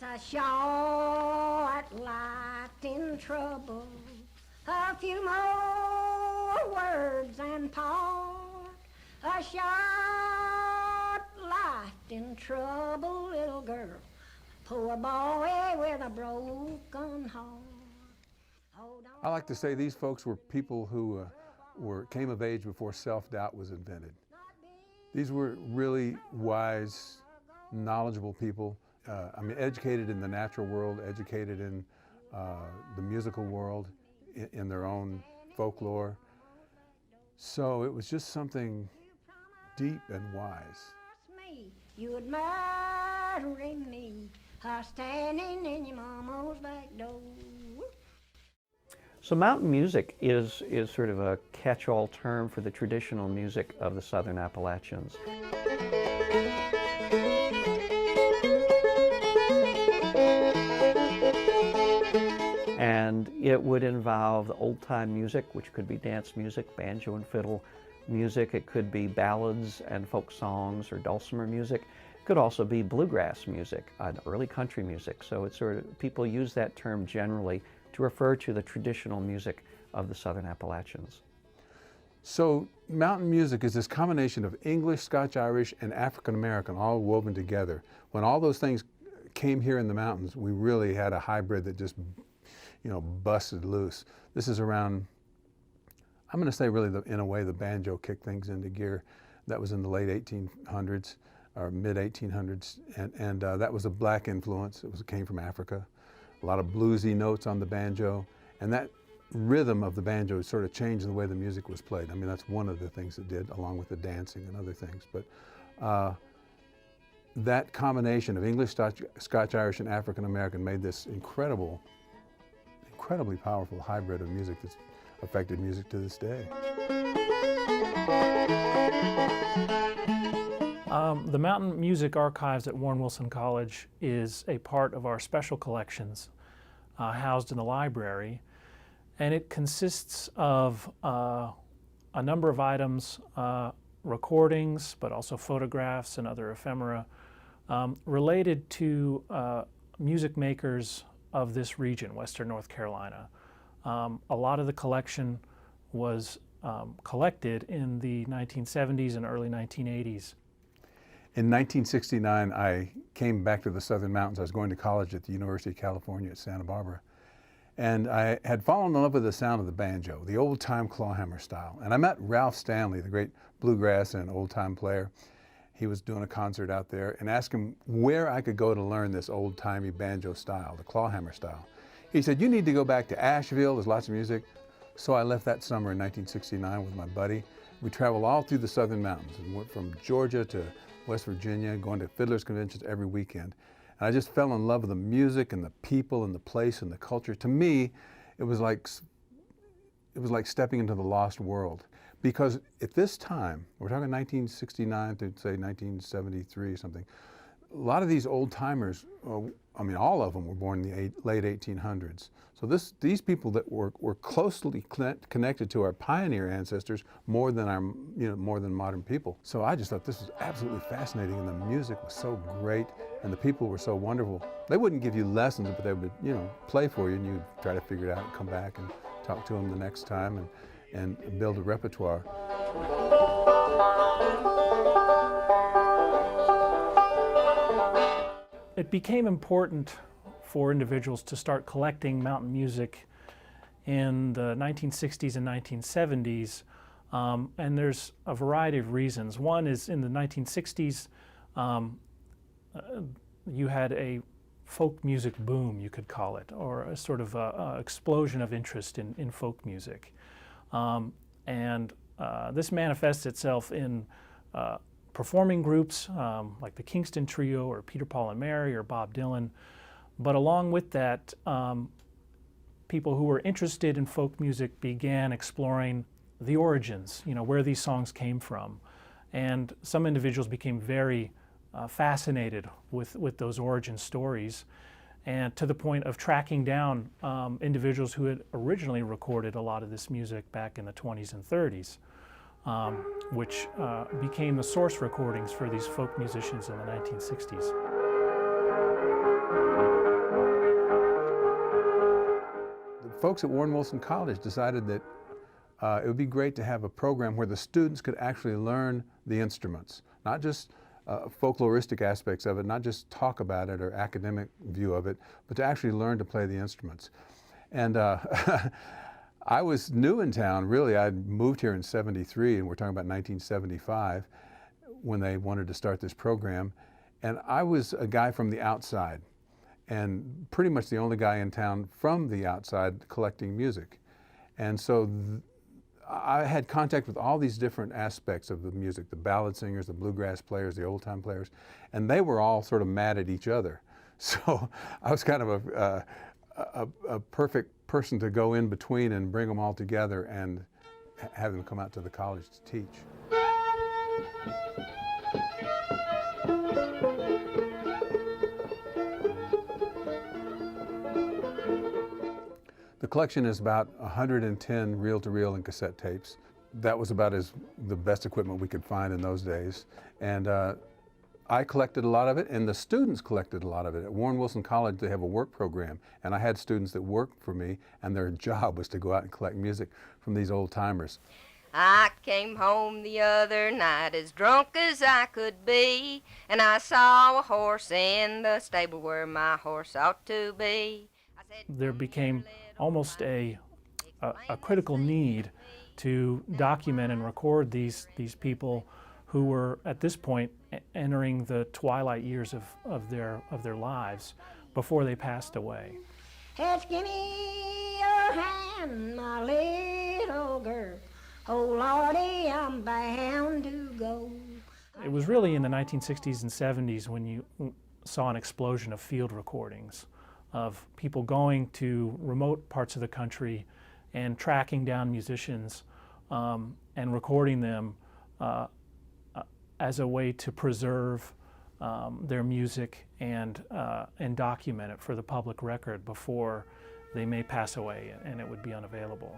It's a short life in trouble, a few more words and part. A short life in trouble, little girl, poor boy with a broken heart. I like to say these folks were people who came of age before self-doubt was invented. These were really wise, knowledgeable people. I mean, educated in the natural world, educated in the musical world, in their own folklore. So it was just something deep and wise. You'd marry me, standing in your mama's back door. So mountain music is sort of a catch-all term for the traditional music of the southern Appalachians. And it would involve old-time music, which could be dance music, banjo and fiddle music. It could be ballads and folk songs or dulcimer music. It could also be bluegrass music and early country music. So it's sort of, people use that term generally to refer to the traditional music of the southern Appalachians. So mountain music is this combination of English, Scotch-Irish, and African-American all woven together. When all those things came here in the mountains, we really had a hybrid that just, you know, busted loose. This is around, I'm going to say really, in a way, the banjo kicked things into gear. That was in the late 1800s or mid 1800s, and that was a black influence. It came from Africa. A lot of bluesy notes on the banjo, and that rhythm of the banjo sort of changed the way the music was played. I mean, that's one of the things it did, along with the dancing and other things. But that combination of English, Scotch-Irish, and African-American made this incredibly powerful hybrid of music that's affected music to this day. The Mountain Music Archives at Warren Wilson College is a part of our special collections housed in the library, and it consists of a number of items, recordings, but also photographs and other ephemera related to music makers of this region, Western North Carolina. A lot of the collection was collected in the 1970s and early 1980s. In 1969, I came back to the Southern Mountains. I was going to college at the University of California at Santa Barbara. And I had fallen in love with the sound of the banjo, the old-time clawhammer style. And I met Ralph Stanley, the great bluegrass and old-time player. He was doing a concert out there, and asked him where I could go to learn this old-timey banjo style, the clawhammer style. He said, you need to go back to Asheville, there's lots of music. So I left that summer in 1969 with my buddy. We traveled all through the Southern Mountains and went from Georgia to West Virginia, going to fiddlers conventions every weekend. And I just fell in love with the music and the people and the place and the culture. To me, it was like stepping into the lost world. Because at this time, we're talking 1969 to say 1973 or something, a lot of these old timers, I mean, all of them were born in the late 1800s. So these people that were closely connected to our pioneer ancestors more than more than modern people. So I just thought this was absolutely fascinating, and the music was so great, and the people were so wonderful. They wouldn't give you lessons, but they would, play for you, and you'd try to figure it out and come back and talk to them the next time and build a repertoire. It became important for individuals to start collecting mountain music in the 1960s and 1970s, and there's a variety of reasons. One is in the 1960s, you had a folk music boom, you could call it, or a sort of explosion of interest in folk music. This manifests itself in performing groups like the Kingston Trio or Peter, Paul and Mary or Bob Dylan. But along with that, people who were interested in folk music began exploring the origins, where these songs came from. And some individuals became very fascinated with those origin stories, and to the point of tracking down individuals who had originally recorded a lot of this music back in the 20s and 30s. Which became the source recordings for these folk musicians in the 1960s. folks at Warren Wilson College decided that it would be great to have a program where the students could actually learn the instruments, not just folkloristic aspects of it, not just talk about it or academic view of it, but to actually learn to play the instruments. And I was new in town, really. I moved here in '73, and we're talking about 1975, when they wanted to start this program. And I was a guy from the outside, and pretty much the only guy in town from the outside collecting music. And so I had contact with all these different aspects of the music, the ballad singers, the bluegrass players, the old-time players, and they were all sort of mad at each other. So I was kind of a perfect person to go in between and bring them all together and have them come out to the college to teach. The collection is about 110 reel-to-reel and cassette tapes. That was about the best equipment we could find in those days. And I collected a lot of it, and the students collected a lot of it. At Warren Wilson College, they have a work program, and I had students that worked for me, and their job was to go out and collect music from these old-timers. I came home the other night as drunk as I could be, and I saw a horse in the stable where my horse ought to be. There became almost a critical need to document and record these people who were at this point entering the twilight years of their lives before they passed away. Just give me your hand, my little girl. Oh, Lordy, I'm bound to go. It was really in the 1960s and 70s when you saw an explosion of field recordings of people going to remote parts of the country and tracking down musicians and recording them as a way to preserve their music and document it for the public record before they may pass away and it would be unavailable.